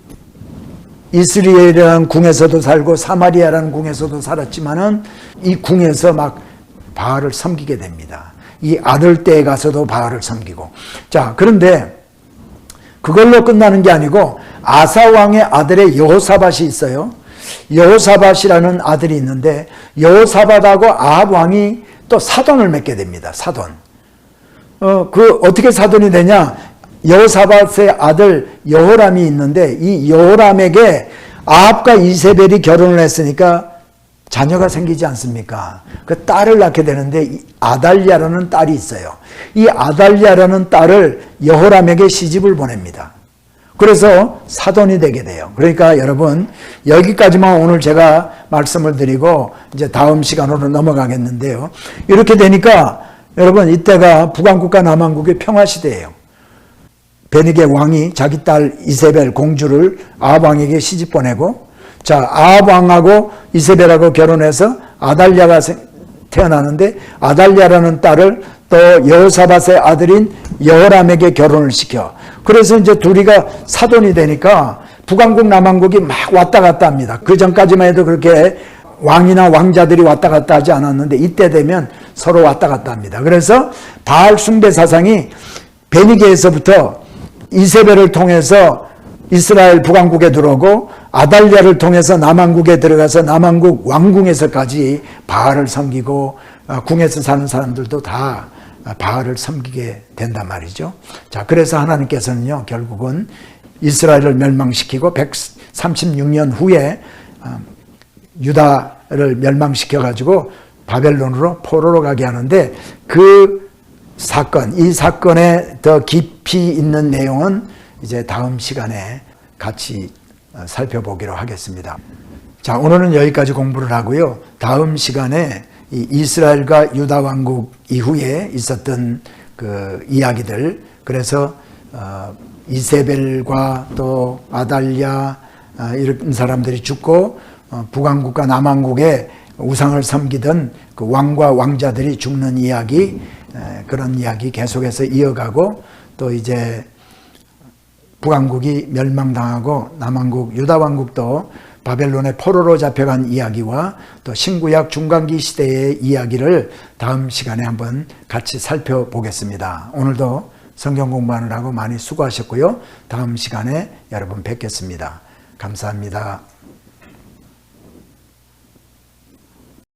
이스라엘이라는 궁에서도 살고 사마리아라는 궁에서도 살았지만은 이 궁에서 막 바알을 섬기게 됩니다. 이 아들 때에 가서도 바알을 섬기고. 자, 그런데 그걸로 끝나는 게 아니고 아사 왕의 아들의 여호사밧이 있어요. 여호사밧이라는 아들이 있는데 여호사밧하고 아합 왕이 또 사돈을 맺게 됩니다. 사돈. 그 어떻게 사돈이 되냐? 여호사밧의 아들 여호람이 있는데 이 여호람에게 아합과 이세벨이 결혼을 했으니까 자녀가 생기지 않습니까? 그 딸을 낳게 되는데 아달랴라는 딸이 있어요. 이 아달랴라는 딸을 여호람에게 시집을 보냅니다. 그래서 사돈이 되게 돼요. 그러니까 여러분, 여기까지만 오늘 제가 말씀을 드리고 이제 다음 시간으로 넘어가겠는데요. 이렇게 되니까 여러분, 이때가 북왕국과 남왕국의 평화시대예요. 베니게 왕이 자기 딸 이세벨 공주를 아합 왕에게 시집 보내고, 자, 아합 왕하고 이세벨하고 결혼해서 아달랴가 태어나는데 아달랴라는 딸을 또 여호사밧의 아들인 여호람에게 결혼을 시켜. 그래서 이제 둘이가 사돈이 되니까 북왕국 남왕국이 막 왔다 갔다 합니다. 그 전까지만 해도 그렇게 왕이나 왕자들이 왔다 갔다 하지 않았는데 이때 되면 서로 왔다 갔다 합니다. 그래서 바알 숭배 사상이 베니게에서부터 이세벨을 통해서 이스라엘 북왕국에 들어오고 아달랴를 통해서 남왕국에 들어가서 남왕국 왕궁에서까지 바알을 섬기고 궁에서 사는 사람들도 다 바알을 섬기게 된단 말이죠. 자, 그래서 하나님께서는요, 결국은 이스라엘을 멸망시키고 136년 후에 유다를 멸망시켜가지고 바벨론으로 포로로 가게 하는데 그 사건, 이 사건에 더 깊이 있는 내용은 이제 다음 시간에 같이 살펴보기로 하겠습니다. 자, 오늘은 여기까지 공부를 하고요. 다음 시간에 이 이스라엘과 유다 왕국 이후에 있었던 그 이야기들, 그래서 이세벨과 또 아달랴 이런 사람들이 죽고 북왕국과 남왕국에 우상을 섬기던 그 왕과 왕자들이 죽는 이야기, 그런 이야기 계속해서 이어가고, 또 이제 북왕국이 멸망당하고 남왕국 유다 왕국도 바벨론의 포로로 잡혀간 이야기와 또 신구약 중간기 시대의 이야기를 다음 시간에 한번 같이 살펴보겠습니다. 오늘도 성경 공부하느라고 많이 수고하셨고요. 다음 시간에 여러분 뵙겠습니다. 감사합니다.